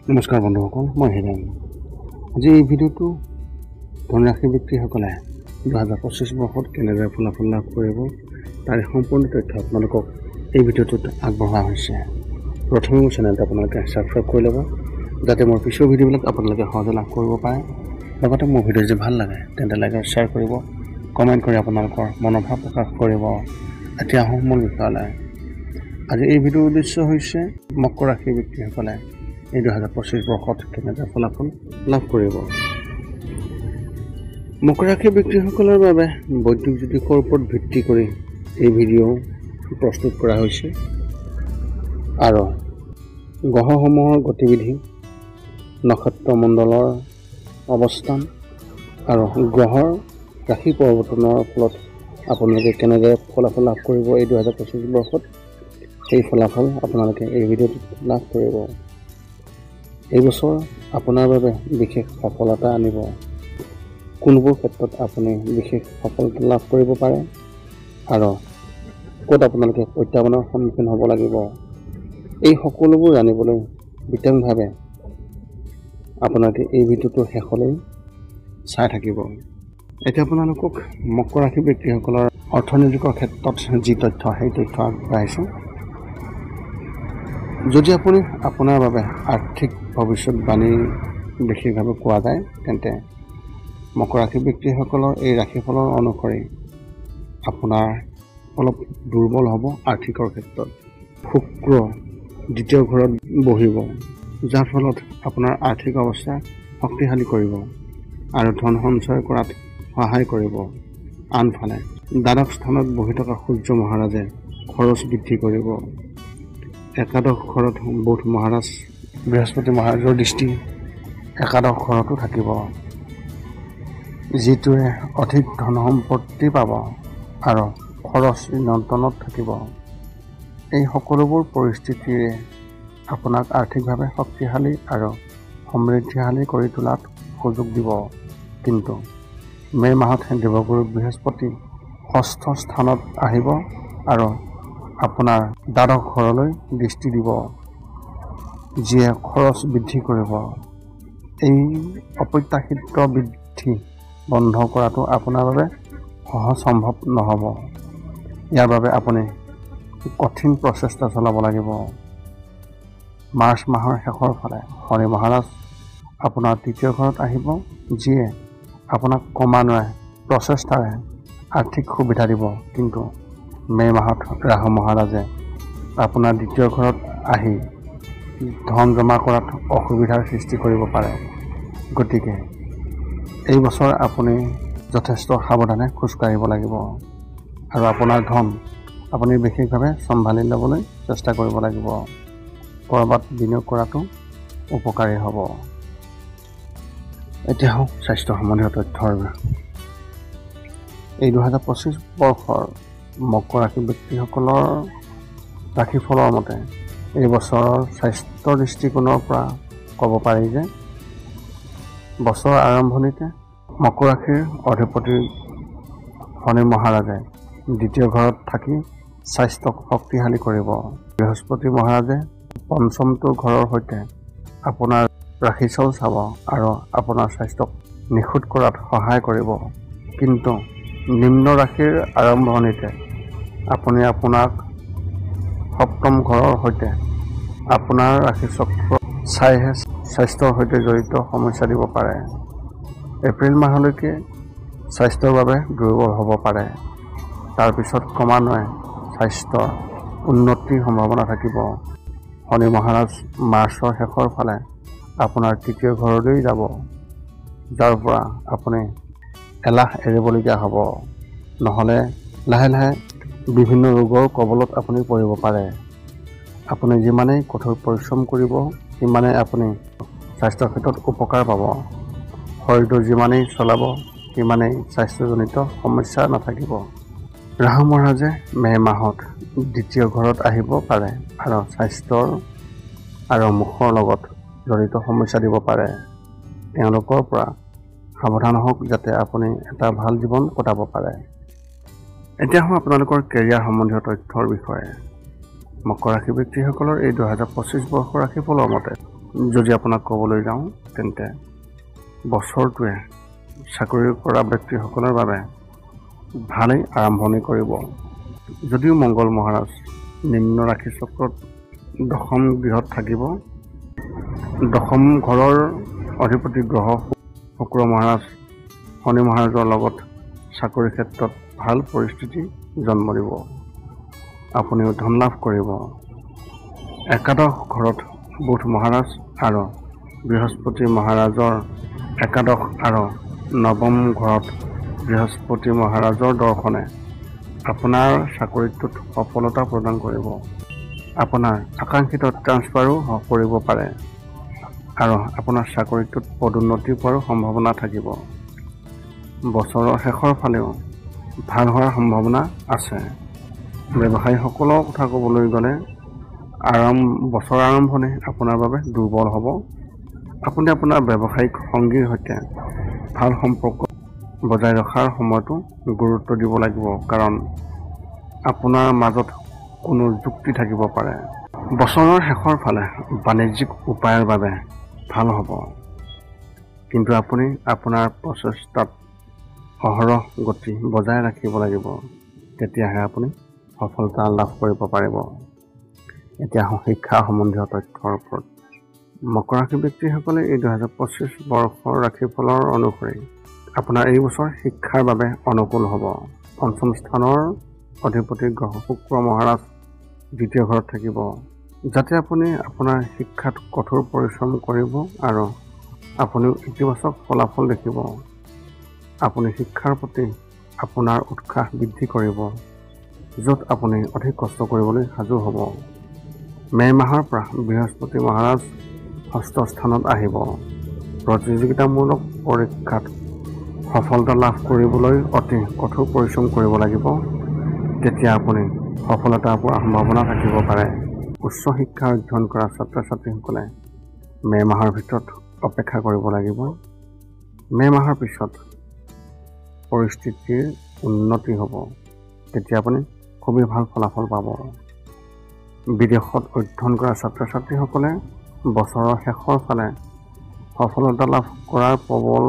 নমস্কাৰ বন্ধুসকল, মই হিৰেণ। আজি এই ভিডিঅ'টো ধনৰাশি ব্যক্তিসকলে 2025 বৰ্ষত কেনেদৰে ফলাফল লাভ কৰিব তাৰ সম্পূৰ্ণ তথ্য আপোনালোকক এই ভিডিঅ'টোত আগবঢ়োৱা হৈছে। প্ৰথমে মোৰ চেনেলটো আপোনালোকে ছাবস্ক্ৰাইব কৰি ল'ব, যাতে মোৰ পিছৰ ভিডিঅ'বিলাক আপোনালোকে সহজে লাভ কৰিব পাৰে। লগতে মোৰ ভিডিঅ' যদি ভাল লাগে তেন্তে লাইক আৰু শ্বেয়াৰ কৰিব, কমেণ্ট কৰি আপোনালোকৰ মনোভাৱ প্ৰকাশ কৰিব। এতিয়া আহোঁ মূল বিষয়লৈ। আজি এই ভিডিঅ'ৰ উদ্দেশ্য হৈছে মকৰ ৰাশিৰ ব্যক্তিসকলে এই 2025 বৰ্ষত কেনেদৰে ফলাফল লাভ কৰিব। মকৰ ৰাশিৰ ব্যক্তিসকলৰ বাবে বৈদিক জ্যোতিষৰ ওপৰত ভিত্তি কৰি এই ভিডিঅ' প্ৰস্তুত কৰা হৈছে আৰু গ্ৰহসমূহৰ গতিবিধি, নক্ষত্ৰমণ্ডলৰ অৱস্থান আৰু গ্ৰহৰ ৰাশি পৰিৱৰ্তনৰ ফলত আপোনালোকে কেনেদৰে ফলাফল লাভ কৰিব এই 2025 বৰ্ষত, সেই ফলাফল আপোনালোকে এই ভিডিঅ'টোত লাভ কৰিব। এই বছৰ আপোনাৰ বাবে বিশেষ সফলতা আনিব। কোনবোৰ ক্ষেত্ৰত আপুনি বিশেষ সফলতা লাভ কৰিব পাৰে আৰু ক'ত আপোনালোকে প্ৰত্যাহ্বানৰ সন্মুখীন হ'ব লাগিব, এই সকলোবোৰ জানিবলৈ বিতংভাৱে আপোনালোকে এই ভিডিঅ'টো শেষলৈ চাই থাকিব। এতিয়া আপোনালোকক মকৰ ৰাশি ব্যক্তিসকলৰ অৰ্থনৈতিকৰ ক্ষেত্ৰত যি তথ্য, সেই তথ্য আগবঢ়াইছোঁ। যদি আপুনি আপোনাৰ বাবে আৰ্থিক ভৱিষ্যতবাণী বিশেষভাৱে কোৱা যায়, তেন্তে মকৰ ৰাশি ব্যক্তিসকলৰ এই ৰাশিফলৰ অনুসৰি আপোনাৰ অলপ দুৰ্বল হ'ব আৰ্থিকৰ ক্ষেত্ৰত। শুক্ৰ দ্বিতীয় ঘৰত বহিব, যাৰ ফলত আপোনাৰ আৰ্থিক অৱস্থা শক্তিশালী কৰিব আৰু ধন সঞ্চয় কৰাত সহায় কৰিব। আনফালে দ্বাদশ স্থানত বহি থকা সূৰ্য মহাৰাজে খৰচ বৃদ্ধি কৰিব। একাদশ ঘৰত বুধ মহাৰাজ, বৃহস্পতি মহাৰাজৰ দৃষ্টি একাদশ ঘৰতো থাকিব, যিটোৱে অধিক ধন সম্পত্তি পাব আৰু খৰচ নিয়ন্ত্ৰণত থাকিব। এই সকলোবোৰ পৰিস্থিতিৰে আপোনাক আৰ্থিকভাৱে শক্তিশালী আৰু সমৃদ্ধিশালী কৰি তোলাত সুযোগ দিব। কিন্তু মে' মাহত দেৱগুৰু বৃহস্পতি ষষ্ঠ স্থানত আহিব আৰু আপোনাৰ দ্বাদশ ঘৰলৈ দৃষ্টি দিব, যিয়ে খৰচ বৃদ্ধি কৰিব। এই অপ্ৰত্যাশিত বৃদ্ধি বন্ধ কৰাটো আপোনাৰ বাবে সহজ সম্ভৱ নহ'ব। ইয়াৰ বাবে আপুনি কঠিন প্ৰচেষ্টা চলাব লাগিব। মাৰ্চ মাহৰ শেষৰ ফালে শনি মহাৰাজ আপোনাৰ তৃতীয় ঘৰত আহিব, যিয়ে আপোনাক ক্ৰমান্বয়ে প্ৰচেষ্টাৰে আৰ্থিক সুবিধা দিব। কিন্তু মে' মাহত ৰাহু মহাৰাজে আপোনাৰ দ্বিতীয় ঘৰত আহি ধন জমা কৰাত অসুবিধাৰ সৃষ্টি কৰিব পাৰে। গতিকে এই বছৰ আপুনি যথেষ্ট সাৱধানে খোজকাঢ়িব লাগিব আৰু আপোনাৰ ধন আপুনি বিশেষভাৱে চম্ভালি ল'বলৈ চেষ্টা কৰিব লাগিব। ক'ৰবাত বিনিয়োগ কৰাটো উপকাৰী হ'ব। এতিয়া হওক স্বাস্থ্য সম্বন্ধীয় তথ্যৰ। এই 2025 বৰ্ষৰ মকৰ ৰাশি ব্যক্তিসকলৰ ৰাশিফলৰ মতে এই বছৰৰ স্বাস্থ্যৰ দৃষ্টিকোণৰ পৰা ক'ব পাৰি যে বছৰৰ আৰম্ভণিতে মকৰ ৰাশিৰ অধিপতি শনি মহাৰাজে দ্বিতীয় ঘৰত থাকি স্বাস্থ্যক শক্তিশালী কৰিব। বৃহস্পতি মহাৰাজে পঞ্চমটো ঘৰৰ সৈতে আপোনাৰ ৰাশিচল চাব আৰু আপোনাৰ স্বাস্থ্যক নিখুঁত কৰাত সহায় কৰিব। কিন্তু নিম্ন ৰাশিৰ আৰম্ভণিতে আপুনি আপোনাক সপ্তম ঘৰৰ সৈতে আপোনাৰ ৰাশিচক্ৰ চাইহে স্বাস্থ্যৰ সৈতে জড়িত সমস্যা দিব পাৰে। এপ্ৰিল মাহলৈকে স্বাস্থ্যৰ বাবে দুৰ্বল হ'ব পাৰে। তাৰপিছত ক্ৰমান্বয়ে স্বাস্থ্যৰ উন্নতিৰ সম্ভাৱনা থাকিব। শনি মহাৰাজ মাৰ্চৰ শেষৰ ফালে আপোনাৰ তৃতীয় ঘৰলৈ যাব, যাৰ পৰা আপুনি এলাহ এৰিবলগীয়া হ'ব। নহ'লে লাহে লাহে বিভিন্ন ৰোগৰ কবলত আপুনি পৰিব পাৰে। আপুনি যিমানেই কঠোৰ পৰিশ্ৰম কৰিব, সিমানেই আপুনি স্বাস্থ্যৰ ক্ষেত্ৰত উপকাৰ পাব। শৰীৰটো যিমানেই চলাব, সিমানেই স্বাস্থ্যজনিত সমস্যা নাথাকিব। ৰাহু মহাৰাজে মে' মাহত দ্বিতীয় ঘৰত আহিব পাৰে আৰু স্বাস্থ্যৰ আৰু মুখৰ লগত জড়িত সমস্যা দিব পাৰে। তেওঁলোকৰ পৰা সাৱধান হওক, যাতে আপুনি এটা ভাল জীৱন কটাব পাৰে। এতিয়া হওক আপোনালোকৰ কেৰিয়াৰ সম্বন্ধীয় তথ্যৰ বিষয়ে। মকৰ ৰাশি ব্যক্তিসকলৰ এই 2025 বৰ্ষৰ ৰাশিফলৰ মতে যদি আপোনাক ক'বলৈ যাওঁ তেন্তে বছৰটোৱে চাকৰি কৰা ব্যক্তিসকলৰ বাবে ভালেই আৰম্ভণি কৰিব। যদিও মংগল মহাৰাজ নিম্ন ৰাশি চক্ৰত দশম গৃহত থাকিব, দশম ঘৰৰ অধিপতি গ্ৰহ শুক্ৰ মহাৰাজ শনি মহাৰাজৰ লগত চাকৰি ক্ষেত্ৰত ভাল পৰিস্থিতি জন্ম দিব। আপুনিও ধন লাভ কৰিব। একাদশ ঘৰত বুধ মহাৰাজ আৰু বৃহস্পতি মহাৰাজৰ একাদশ আৰু নৱম ঘৰত বৃহস্পতি মহাৰাজৰ দৰ্শনে আপোনাৰ চাকৰিটোত সফলতা প্ৰদান কৰিব। আপোনাৰ আকাংক্ষিত ট্ৰান্সফাৰো কৰিব পাৰে আৰু আপোনাৰ চাকৰিটোত পদোন্নতি পোৱাৰো সম্ভাৱনা থাকিব। বছৰৰ শেষৰ ফালেও ভাল হোৱাৰ সম্ভাৱনা আছে। ব্যৱসায়ীসকলৰ কথা ক'বলৈ গ'লে বছৰ আৰম্ভণি আপোনাৰ বাবে দুৰ্বল হ'ব। আপুনি আপোনাৰ ব্যৱসায়িক সংগীৰ সৈতে ভাল সম্পৰ্ক বজাই ৰখাৰ সময়তো গুৰুত্ব দিব লাগিব, কাৰণ আপোনাৰ মাজত কোনো যুক্তি থাকিব পাৰে। বছৰৰ শেষৰ ফালে বাণিজ্যিক উপায়ৰ বাবে ভাল হ'ব, কিন্তু আপুনি আপোনাৰ প্ৰচেষ্টাত অহৰহ গতি বজাই ৰাখিব লাগিব, তেতিয়াহে আপুনি সফলতা লাভ কৰিব পাৰিব। এতিয়া শিক্ষা সম্বন্ধীয় তথ্যৰ ওপৰত মকৰ ৰাশি ব্যক্তিসকলে এই 2025 বৰ্ষৰ ৰাশিফলৰ অনুসৰি আপোনাৰ এই বছৰ শিক্ষাৰ বাবে অনুকূল হ'ব। পঞ্চম স্থানৰ অধিপতি গ্ৰহ শুক্ৰ মহাৰাজ দ্বিতীয় ঘৰত থাকিব, যাতে আপুনি আপোনাৰ শিক্ষাত কঠোৰ পৰিশ্ৰম কৰিব আৰু আপুনিও ইতিবাচক ফলাফল দেখিব। আপুনি শিক্ষাৰ প্ৰতি আপোনাৰ উৎসাহ বৃদ্ধি কৰিব, য'ত আপুনি অধিক কষ্ট কৰিবলৈ সাজু হ'ব। মে' মাহৰ পৰা বৃহস্পতি মহাৰাজ ষষ্ঠ স্থানত আহিব। প্ৰতিযোগিতামূলক পৰীক্ষাত সফলতা লাভ কৰিবলৈ অতি কঠোৰ পৰিশ্ৰম কৰিব লাগিব, তেতিয়া আপুনি সফলতা পোৱাৰ সম্ভাৱনা থাকিব পাৰে। উচ্চ শিক্ষা অধ্যয়ন কৰা ছাত্ৰ ছাত্ৰীসকলে মে' মাহৰ ভিতৰত অপেক্ষা কৰিব লাগিব। মে' মাহৰ পিছত পৰিস্থিতিৰ উন্নতি হ'ব, তেতিয়া আপুনি খুবেই ভাল ফলাফল পাব। বিদেশত অধ্যয়ন কৰা ছাত্ৰ ছাত্ৰীসকলে বছৰৰ শেষৰ ফালে সফলতা লাভ কৰাৰ প্ৰবল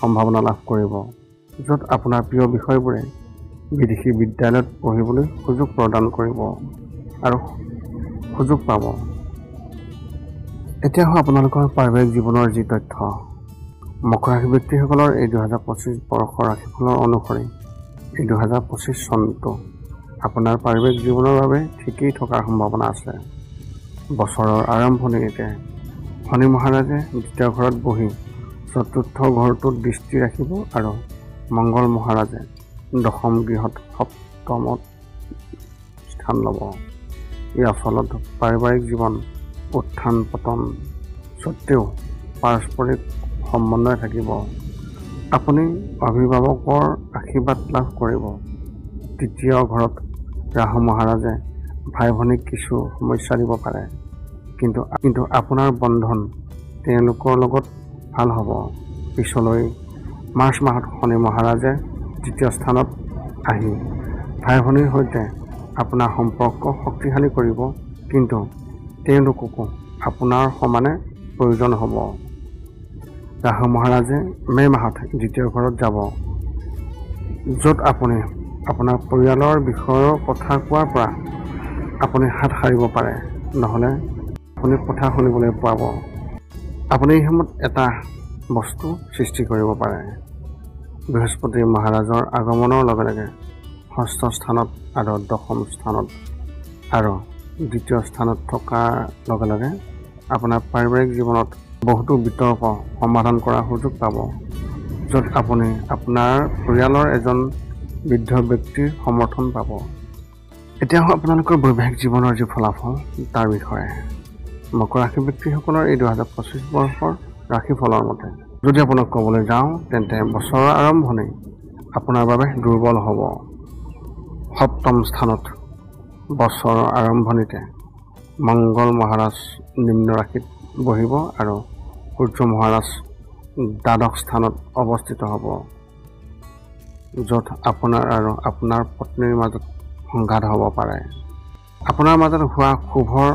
সম্ভাৱনা লাভ কৰিব, য'ত আপোনাৰ প্ৰিয় বিষয়বোৰে বিদেশী বিদ্যালয়ত পঢ়িবলৈ সুযোগ প্ৰদান কৰিব আৰু সুযোগ পাব। এতিয়া আপোনালোকৰ পাৰিবাৰিক জীৱনৰ যি তথ্য, মকৰ ৰাশি ব্যক্তিসকলৰ এই 2025 বৰ্ষৰ ৰাশিফলৰ অনুসৰি এই 2025 চনটো আপোনাৰ পাৰিবাৰিক জীৱনৰ বাবে ঠিকেই থকাৰ সম্ভাৱনা আছে। বছৰৰ আৰম্ভণিতে শনি মহাৰাজে দ্বিতীয় ঘৰত বহি চতুৰ্থ ঘৰটোত দৃষ্টি ৰাখিব আৰু মংগল মহাৰাজে দশম গৃহত সপ্তমত স্থান ল'ব। ইয়াৰ ফলত পাৰিবাৰিক জীৱন উত্থান পতন স্বত্তেও পাৰস্পৰিক সমন্বয় থাকিব। আপুনি অভিভাৱকৰ আশীৰ্বাদ লাভ কৰিব। তৃতীয় ঘৰত ৰাহু মহাৰাজে ভাই ভনীক কিছু সমস্যা দিব পাৰে, কিন্তু আপোনাৰ বন্ধন তেওঁলোকৰ লগত ভাল হ'ব। পিছলৈ মাৰ্চ মাহত শনি মহাৰাজে তৃতীয় স্থানত আহি ভাই ভনীৰ সৈতে আপোনাৰ সম্পৰ্ক শক্তিশালী কৰিব, কিন্তু তেওঁলোককো আপোনাৰ সমানে প্ৰয়োজন হ'ব। ৰাহু মহাৰাজে মে' মাহত দ্বিতীয় ঘৰত যাব, য'ত আপুনি আপোনাৰ পৰিয়ালৰ বিষয়ৰ কথা কোৱাৰ পৰা আপুনি হাত সাৰিব পাৰে, নহ'লে আপুনি কথা শুনিবলৈ পাব। আপুনি এই সময়ত এটা বস্তু সৃষ্টি কৰিব পাৰে। বৃহস্পতি মহাৰাজৰ আগমনৰ লগে লগে ষষ্ঠ স্থানত আৰু দশম স্থানত আৰু দ্বিতীয় স্থানত থকাৰ লগে লগে আপোনাৰ পাৰিবাৰিক জীৱনত বহুতো বিতৰ্ক সমাধান কৰাৰ সুযোগ পাব, য'ত আপুনি আপোনাৰ পৰিয়ালৰ এজন বৃদ্ধ ব্যক্তিৰ সমৰ্থন পাব। এতিয়া আপোনালোকৰ বৈবাহিক জীৱনৰ যি ফলাফল তাৰ বিষয়ে মকৰ ৰাশি ব্যক্তিসকলৰ এই 2025 বৰ্ষৰ ৰাশিফলৰ মতে যদি আপোনাক ক'বলৈ যাওঁ তেন্তে বছৰৰ আৰম্ভণি আপোনাৰ বাবে দুৰ্বল হ'ব। সপ্তম স্থানত বছৰৰ আৰম্ভণিতে মংগল মহাৰাজ নিম্ন ৰাশিত বহিব আৰু সূৰ্য মহাৰাজ দ্বাদশ স্থানত অৱস্থিত হ'ব, য'ত আপোনাৰ আৰু আপোনাৰ পত্নীৰ মাজত সংঘাত হ'ব পাৰে। আপোনাৰ মাজত হোৱা ক্ষোভৰ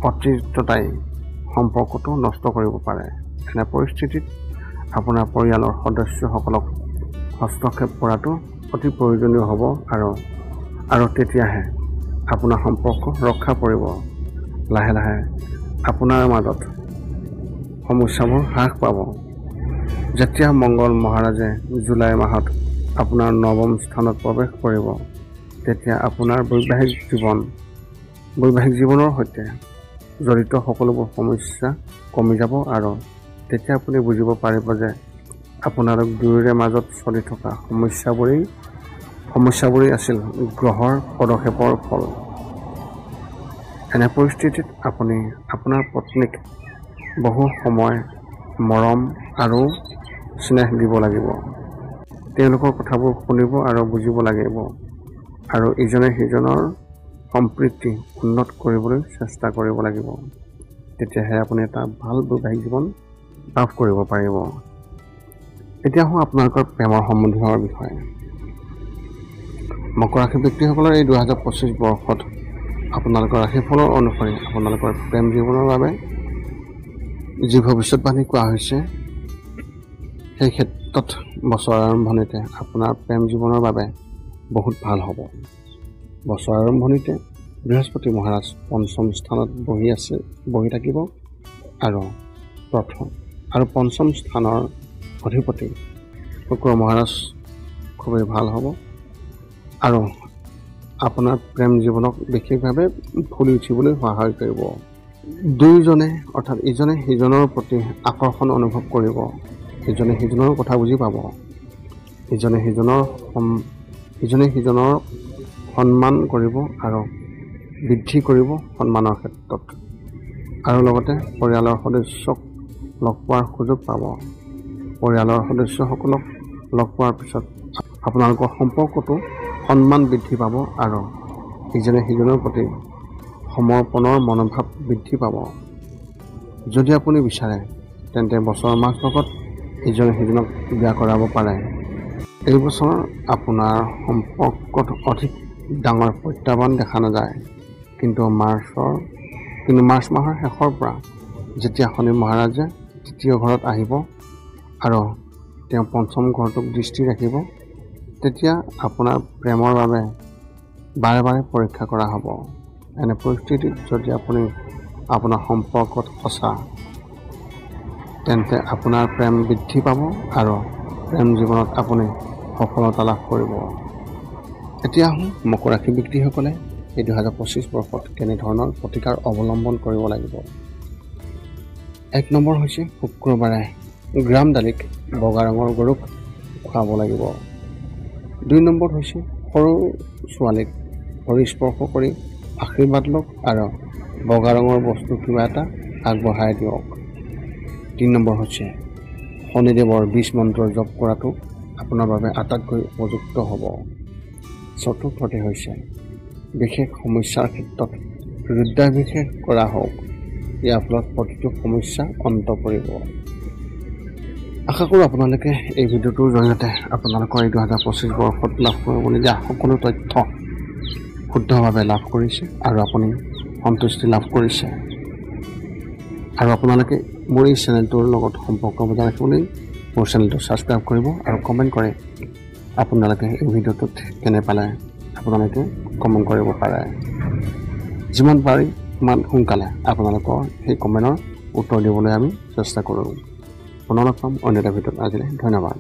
অতিৰিক্ততাই সম্পৰ্কটো নষ্ট কৰিব পাৰে। এনে পৰিস্থিতিত আপোনাৰ পৰিয়ালৰ সদস্যসকলক হস্তক্ষেপ কৰাটো অতি প্ৰয়োজনীয় হ'ব আৰু তেতিয়াহে আপোনাৰ সম্পৰ্ক ৰক্ষা পৰিব। লাহে লাহে আপোনাৰ মাজত সমস্যাবোৰ হ্ৰাস পাব। যেতিয়া মংগল মহাৰাজে জুলাই মাহত আপোনাৰ 9ম স্থানত প্ৰৱেশ কৰিব, তেতিয়া আপোনাৰ বৈবাহিক জীৱনৰ সৈতে জড়িত সকলোবোৰ সমস্যা কমি যাব আৰু তেতিয়া আপুনি বুজিব পাৰিব যে আপোনালোক দুয়োৰে মাজত চলি থকা সমস্যাবোৰেই আছিল গ্ৰহৰ পদক্ষেপৰ ফল। এনে পৰিস্থিতিত আপুনি আপোনাৰ পত্নীক বহু সময় মৰম আৰু স্নেহ দিব লাগিব। তেওঁলোকৰ কথাবোৰ শুনিব আৰু বুজিব লাগিব আৰু ইজনে সিজনৰ সম্প্ৰীতি উন্নত কৰিবলৈ চেষ্টা কৰিব লাগিব। তেতিয়াহে আপুনি এটা ভাল বৈবাহিক জীৱন লাভ কৰিব পাৰিব। এতিয়া হওঁ আপোনালোকৰ প্ৰেমৰ সম্বন্ধীয় বিষয়ে। মকৰ ৰাশি ব্যক্তিসকলৰ এই 2025 বৰ্ষত আপোনালোকৰ ৰাশিফলৰ অনুসৰি আপোনালোকৰ প্ৰেম জীৱনৰ বাবে যি ভৱিষ্যতবাণী কোৱা হৈছে, সেই ক্ষেত্ৰত বছৰৰ আৰম্ভণিতে আপোনাৰ প্ৰেম জীৱনৰ বাবে বহুত ভাল হ'ব। বছৰৰ আৰম্ভণিতে বৃহস্পতি মহাৰাজ 5ম স্থানত বহি থাকিব আৰু 5ম স্থানৰ অধিপতি শুক্ৰ মহাৰাজ খুবেই ভাল হ'ব আৰু আপোনাৰ প্ৰেম জীৱনক বিশেষভাৱে ফুলি উঠিবলৈ সহায় কৰিব। দুয়োজনে অৰ্থাৎ ইজনে সিজনৰ প্ৰতি আকৰ্ষণ অনুভৱ কৰিব, ইজনে সিজনৰ কথা বুজি পাব, ইজনে সিজনৰ সন্মান কৰিব আৰু বৃদ্ধি কৰিব সন্মানৰ ক্ষেত্ৰত, আৰু লগতে পৰিয়ালৰ সদস্যক লগ পোৱাৰ সুযোগ পাব। পৰিয়ালৰ সদস্যসকলক লগ পোৱাৰ পিছত আপোনালোকৰ সম্পৰ্কটো সন্মান বৃদ্ধি পাব আৰু ইজনে সিজনৰ প্ৰতি সমৰ্পণৰ মনোভাৱ বৃদ্ধি পাব। যদি আপুনি বিচাৰে তেন্তে বছৰৰ মাজভাগত ইজনে সিজনক বিয়া কৰাব পাৰে। এই বছৰ আপোনাৰ সম্পৰ্কত অধিক ডাঙৰ প্ৰত্যাহ্বান দেখা নাযায়, কিন্তু মাৰ্চ মাহৰ শেষৰ পৰা যেতিয়া শনি মহাৰাজে 3য় ঘৰত আহিব আৰু তেওঁ 5ম ঘৰটোক দৃষ্টি ৰাখিব, তেতিয়া আপোনাৰ প্ৰেমৰ বাবে বাৰে বাৰে পৰীক্ষা কৰা হ'ব। এনে পৰিস্থিতিত যদি আপুনি আপোনাৰ সম্পৰ্কত সঁচা, তেন্তে আপোনাৰ প্ৰেম বৃদ্ধি পাব আৰু প্ৰেম জীৱনত আপুনি সফলতা লাভ কৰিব। এতিয়া মকৰ ৰাশি ব্যক্তিসকলে এই 2025 বৰ্ষত কেনেধৰণৰ প্ৰতিকাৰ অৱলম্বন কৰিব লাগিব। 1 নম্বৰ হৈছে শুক্ৰবাৰে গ্ৰাম দালিক বগা ৰঙৰ গৰুক খুৱাব লাগিব। 2 নম্বৰ হৈছে সৰু ছোৱালীক ভৰি স্পৰ্শ কৰি আশীৰ্বাদ লওক আৰু বগা ৰঙৰ বস্তু কিবা এটা আগবঢ়াই দিয়ক। 3 নম্বৰ হৈছে শনিদেৱৰ 20 মন্ত্ৰ জপ কৰাটো আপোনাৰ বাবে আটাইতকৈ উপযুক্ত হ'ব। 4ৰ্থতে হৈছে বিশেষ সমস্যাৰ ক্ষেত্ৰত ৰুদ্ৰাভিষেক কৰা হওক, ইয়াৰ ফলত প্ৰতিটো সমস্যা অন্ত পৰিব। আশা কৰোঁ আপোনালোকে এই ভিডিঅ'টোৰ জৰিয়তে আপোনালোকৰ এই 2025 বৰ্ষত লাভ কৰিবলগীয়া সকলো তথ্য শুদ্ধভাৱে লাভ কৰিছে আৰু আপুনি সন্তুষ্টি লাভ কৰিছে। আৰু আপোনালোকে মোৰ এই চেনেলটোৰ লগত সম্পৰ্ক বজাই ৰাখিবলৈ মোৰ চেনেলটো ছাবস্ক্ৰাইব কৰিব আৰু কমেণ্ট কৰে আপোনালোকে এই ভিডিঅ'টোত কেনে পালে আপোনালোকে কমেণ্ট কৰিব পাৰে। যিমান পাৰি সিমান সোনকালে আপোনালোকৰ সেই কমেণ্টৰ উত্তৰ দিবলৈ আমি চেষ্টা কৰোঁ। পুনৰ লগ পাম অন্য এটা ভিডিঅ'ত। আজিলৈ ধন্যবাদ।